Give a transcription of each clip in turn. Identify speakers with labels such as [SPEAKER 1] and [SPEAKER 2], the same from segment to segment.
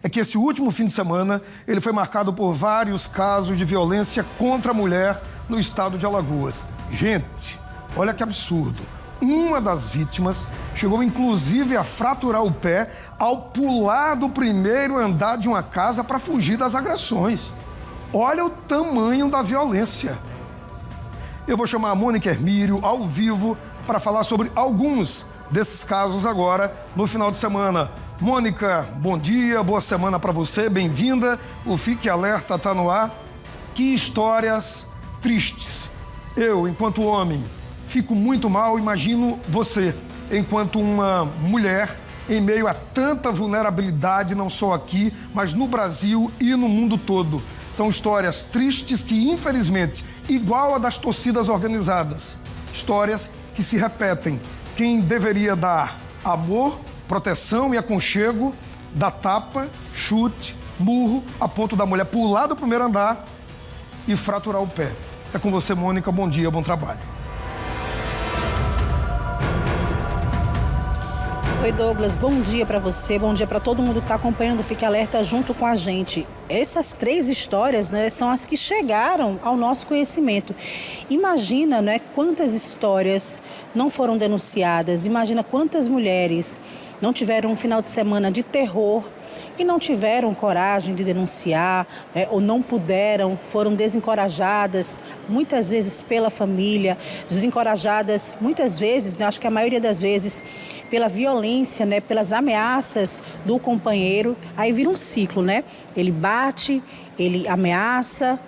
[SPEAKER 1] É que esse último fim de semana, ele foi marcado por vários casos de violência contra a mulher no estado de Alagoas. Gente, olha que absurdo. Uma das vítimas chegou inclusive a fraturar o pé ao pular do primeiro andar de uma casa para fugir das agressões. Olha o tamanho da violência. Eu vou chamar a Mônica Hermírio ao vivo para falar sobre alguns desses casos agora no final de semana. Mônica, bom dia, boa semana para você, bem-vinda. O Fique Alerta está no ar. Que histórias tristes. Eu, enquanto homem, fico muito mal, imagino você, enquanto uma mulher, em meio a tanta vulnerabilidade, não só aqui, mas no Brasil e no mundo todo. São histórias tristes que, infelizmente, igual a das torcidas organizadas, histórias que se repetem. Quem deveria dar amor, proteção e aconchego, dá tapa, chute, murro, a ponto da mulher pular do primeiro andar e fraturar o pé. É com você, Mônica. Bom dia, bom trabalho.
[SPEAKER 2] Oi, Douglas. Bom dia para você, bom dia para todo mundo que está acompanhando o Fique Alerta junto com a gente. Essas três histórias, né, são as que chegaram ao nosso conhecimento. Imagina, né, quantas histórias não foram denunciadas, imagina quantas mulheres não tiveram um final de semana de terror e não tiveram coragem de denunciar, ou não puderam, foram desencorajadas, muitas vezes pela família, desencorajadas muitas vezes, né, acho que a maioria das vezes, pela violência, né, pelas ameaças do companheiro. Aí vira um ciclo, né? Ele bate, ele ameaça,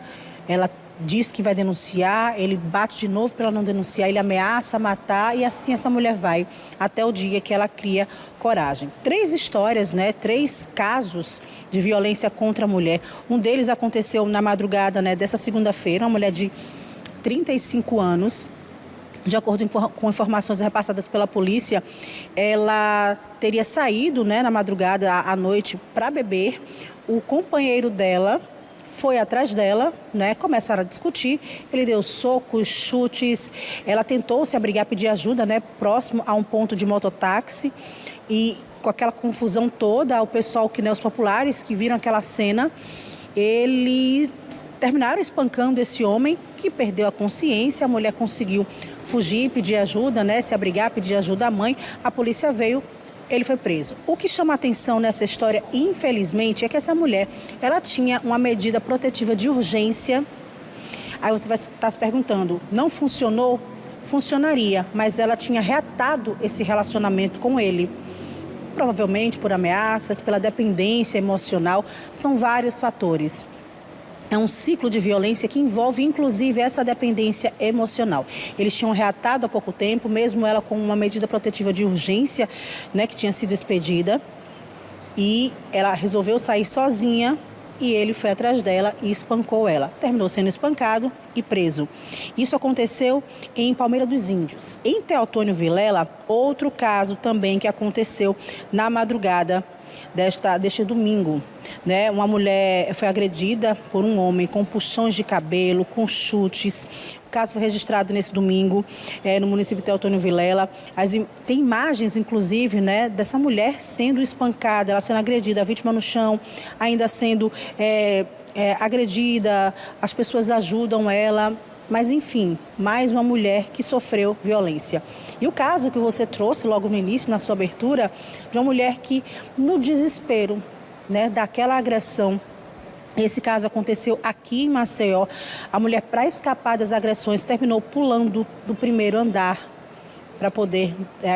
[SPEAKER 2] ela diz que vai denunciar, ele bate de novo para ela não denunciar, ele ameaça matar e assim essa mulher vai até o dia que ela cria coragem. Três histórias, né? Três casos de violência contra a mulher. Um deles aconteceu na madrugada, né, dessa segunda-feira, uma mulher de 35 anos. De acordo com informações repassadas pela polícia, ela teria saído, né, na madrugada à noite para beber. O companheiro dela foi atrás dela, né? Começaram a discutir, ele deu socos, chutes, ela tentou se abrigar, pedir ajuda, né? Próximo a um ponto de mototáxi e com aquela confusão toda, o pessoal, que, né, os populares que viram aquela cena, eles terminaram espancando esse homem que perdeu a consciência. A mulher conseguiu fugir, pedir ajuda, né? Se abrigar, pedir ajuda à mãe, a polícia veio. Ele foi preso. O que chama atenção nessa história, infelizmente, é que essa mulher, ela tinha uma medida protetiva de urgência. Aí você vai estar se perguntando, não funcionou? Funcionaria, mas ela tinha reatado esse relacionamento com ele. Provavelmente por ameaças, pela dependência emocional, são vários fatores. É um ciclo de violência que envolve, inclusive, essa dependência emocional. Eles tinham reatado há pouco tempo, mesmo ela com uma medida protetiva de urgência, né, que tinha sido expedida. E ela resolveu sair sozinha e ele foi atrás dela e espancou ela. Terminou sendo espancado e preso. Isso aconteceu em Palmeira dos Índios. Em Teotônio Vilela, outro caso também que aconteceu na madrugada deste domingo, né? Uma mulher foi agredida por um homem com puxões de cabelo, com chutes. O caso foi registrado nesse domingo no município de Teotônio Vilela. Tem imagens, inclusive, né, dessa mulher sendo espancada, ela sendo agredida, a vítima no chão, ainda sendo agredida. As pessoas ajudam ela. Mas, enfim, mais uma mulher que sofreu violência. E o caso que você trouxe logo no início, na sua abertura, de uma mulher que, no desespero, né, daquela agressão, esse caso aconteceu aqui em Maceió. A mulher, para escapar das agressões, terminou pulando do primeiro andar para poder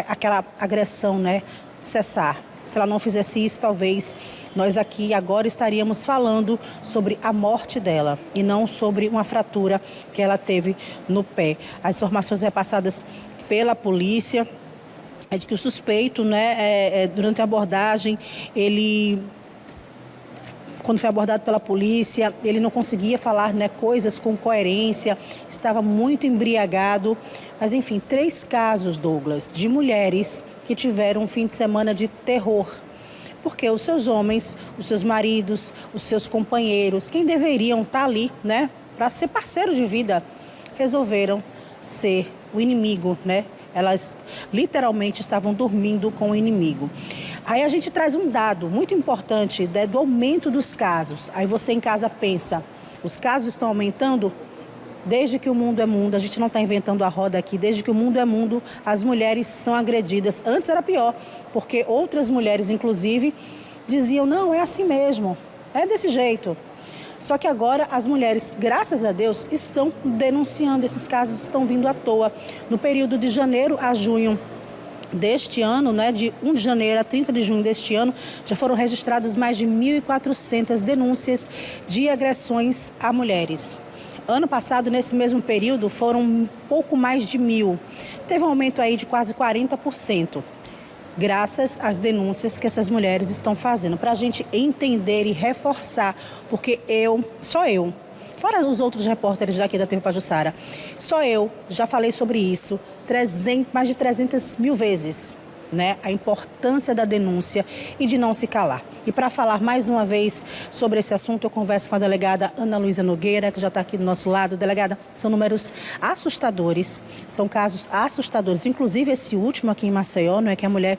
[SPEAKER 2] aquela agressão, né, cessar. Se ela não fizesse isso, talvez nós aqui agora estaríamos falando sobre a morte dela e não sobre uma fratura que ela teve no pé. As informações repassadas pela polícia é de que o suspeito, né, durante a abordagem, quando foi abordado pela polícia, ele não conseguia falar, né, coisas com coerência, estava muito embriagado. Mas, enfim, 3 casos, Douglas, de mulheres que tiveram um fim de semana de terror. Porque os seus homens, os seus maridos, os seus companheiros, quem deveriam estar ali, né, para ser parceiro de vida, resolveram ser o inimigo, né? Elas literalmente estavam dormindo com o inimigo. Aí a gente traz um dado muito importante, né, do aumento dos casos. Aí você em casa pensa, os casos estão aumentando? Desde que o mundo é mundo, a gente não está inventando a roda aqui, desde que o mundo é mundo, as mulheres são agredidas. Antes era pior, porque outras mulheres, inclusive, diziam, não, é assim mesmo, é desse jeito. Só que agora as mulheres, graças a Deus, estão denunciando, esses casos estão vindo à toa. No período de janeiro a junho deste ano, né, de 1 de janeiro a 30 de junho deste ano, já foram registradas mais de 1.400 denúncias de agressões a mulheres. Ano passado, nesse mesmo período, foram um pouco mais de 1.000. Teve um aumento aí de quase 40%, graças às denúncias que essas mulheres estão fazendo. Para a gente entender e reforçar, porque só eu, fora os outros repórteres daqui da TV Pajuçara, só eu já falei sobre isso mais de 300 mil vezes, né? A importância da denúncia e de não se calar. E para falar mais uma vez sobre esse assunto, eu converso com a delegada Ana Luísa Nogueira, que já está aqui do nosso lado. Delegada, são números assustadores, são casos assustadores, inclusive esse último aqui em Maceió, não é que a mulher,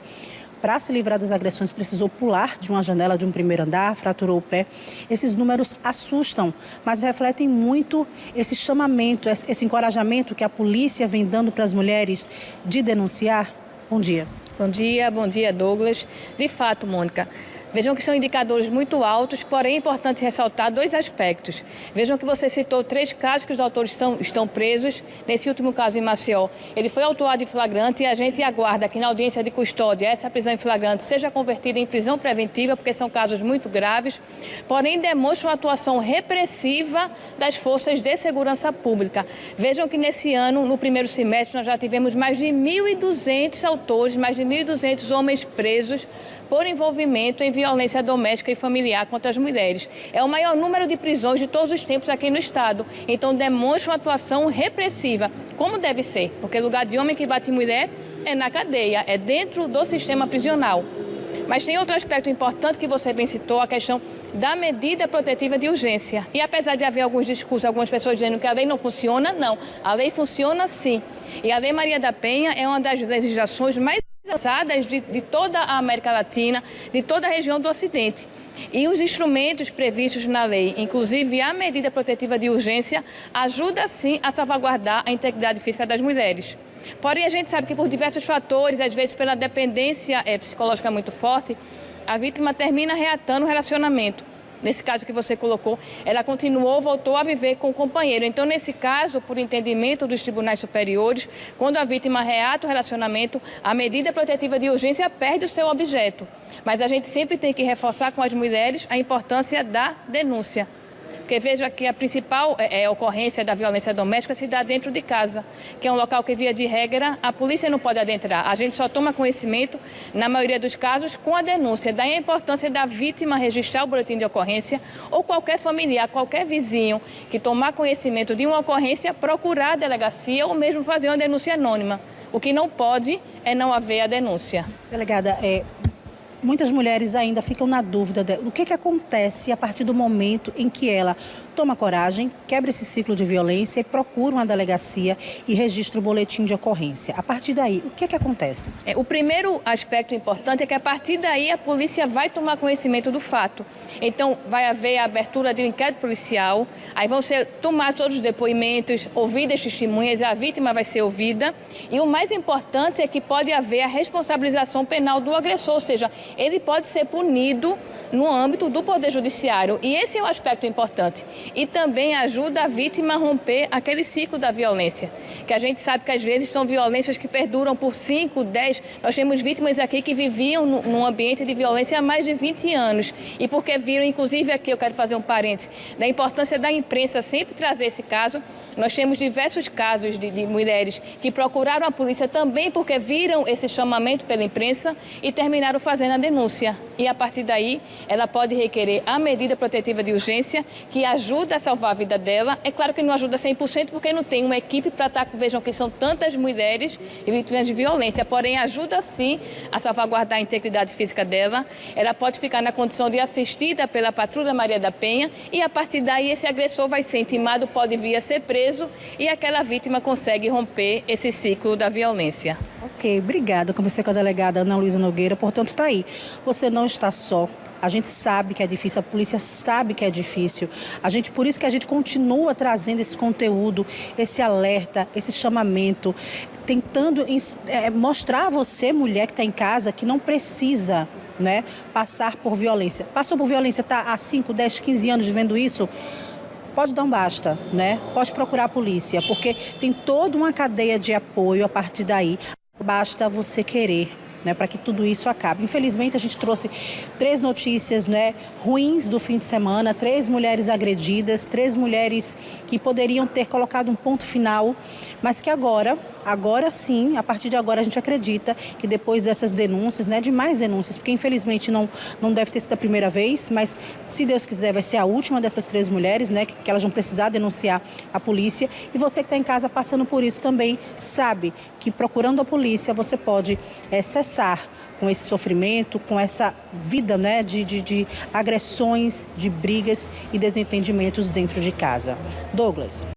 [SPEAKER 2] para se livrar das agressões, precisou pular de uma janela de um primeiro andar, fraturou o pé. Esses números assustam, mas refletem muito esse chamamento, esse encorajamento que a polícia vem dando para as mulheres de denunciar. Bom dia.
[SPEAKER 3] Bom dia, Douglas. De fato, Mônica, vejam que são indicadores muito altos, porém é importante ressaltar 2 aspectos. Vejam que você citou 3 casos que os autores estão presos. Nesse último caso em Maceió, ele foi autuado em flagrante e a gente aguarda que na audiência de custódia essa prisão em flagrante seja convertida em prisão preventiva, porque são casos muito graves, porém demonstram uma atuação repressiva das forças de segurança pública. Vejam que nesse ano, no primeiro semestre, nós já tivemos mais de 1.200 autores, mais de 1.200 homens presos por envolvimento em violência doméstica e familiar contra as mulheres. É o maior número de prisões de todos os tempos aqui no estado. Então demonstra uma atuação repressiva, como deve ser, porque lugar de homem que bate em mulher é na cadeia, é dentro do sistema prisional. Mas tem outro aspecto importante que você bem citou, a questão da medida protetiva de urgência. E apesar de haver alguns discursos, algumas pessoas dizendo que a lei não funciona, não. A lei funciona sim. E a Lei Maria da Penha é uma das legislações mais avançadas de toda a América Latina, de toda a região do Ocidente. E os instrumentos previstos na lei, inclusive a medida protetiva de urgência, ajuda sim a salvaguardar a integridade física das mulheres. Porém, a gente sabe que por diversos fatores, às vezes pela dependência psicológica muito forte, a vítima termina reatando o relacionamento. Nesse caso que você colocou, ela voltou a viver com o companheiro. Então, nesse caso, por entendimento dos tribunais superiores, quando a vítima reata o relacionamento, a medida protetiva de urgência perde o seu objeto. Mas a gente sempre tem que reforçar com as mulheres a importância da denúncia. Porque veja que a principal ocorrência da violência doméstica se dá dentro de casa, que é um local que, via de regra, a polícia não pode adentrar. A gente só toma conhecimento, na maioria dos casos, com a denúncia. Daí a importância da vítima registrar o boletim de ocorrência ou qualquer familiar, qualquer vizinho que tomar conhecimento de uma ocorrência, procurar a delegacia ou mesmo fazer uma denúncia anônima. O que não pode é não haver a denúncia.
[SPEAKER 2] Delegada, muitas mulheres ainda ficam na dúvida do que acontece a partir do momento em que ela toma coragem, quebra esse ciclo de violência e procura uma delegacia e registra o boletim de ocorrência. A partir daí, o que acontece?
[SPEAKER 3] O primeiro aspecto importante é que a partir daí a polícia vai tomar conhecimento do fato. Então, vai haver a abertura de um inquérito policial, aí vão ser tomados todos os depoimentos, ouvidas testemunhas, a vítima vai ser ouvida. E o mais importante é que pode haver a responsabilização penal do agressor, ou seja, ele pode ser punido no âmbito do Poder Judiciário. E esse é o aspecto importante. E também ajuda a vítima a romper aquele ciclo da violência, que a gente sabe que às vezes são violências que perduram por 5, 10... Nós temos vítimas aqui que viviam num ambiente de violência há mais de 20 anos. E porque viram, inclusive aqui, eu quero fazer um parêntese, da importância da imprensa sempre trazer esse caso. Nós temos diversos casos de mulheres que procuraram a polícia também porque viram esse chamamento pela imprensa e terminaram fazendo a denúncia. E a partir daí, ela pode requerer a medida protetiva de urgência, que ajuda a salvar a vida dela. É claro que não ajuda 100% porque não tem uma equipe para estar, vejam que são tantas mulheres vítimas de violência, porém ajuda sim a salvaguardar a integridade física dela. Ela pode ficar na condição de assistida pela Patrulha Maria da Penha e a partir daí esse agressor vai ser intimado, pode vir a ser preso e aquela vítima consegue romper esse ciclo da violência.
[SPEAKER 2] Ok, obrigada. Conversei com a delegada Ana Luísa Nogueira, portanto está aí. Você não está só. A gente sabe que é difícil, a polícia sabe que é difícil. Por isso que a gente continua trazendo esse conteúdo, esse alerta, esse chamamento, tentando mostrar a você, mulher que está em casa, que não precisa, né, passar por violência. Passou por violência, está há 5, 10, 15 anos vivendo isso? Pode dar um basta, né? Pode procurar a polícia, porque tem toda uma cadeia de apoio a partir daí. Basta você querer, né, para que tudo isso acabe. Infelizmente, a gente trouxe 3 notícias, né, ruins do fim de semana, 3 mulheres agredidas, 3 mulheres que poderiam ter colocado um ponto final, mas que agora sim, a partir de agora a gente acredita que depois dessas denúncias, né, de mais denúncias, porque infelizmente não deve ter sido a primeira vez, mas se Deus quiser vai ser a última dessas 3 mulheres, né, que elas vão precisar denunciar a polícia. E você que está em casa passando por isso também sabe que procurando a polícia você pode cessar com esse sofrimento, com essa vida, né, de agressões, de brigas e desentendimentos dentro de casa. Douglas.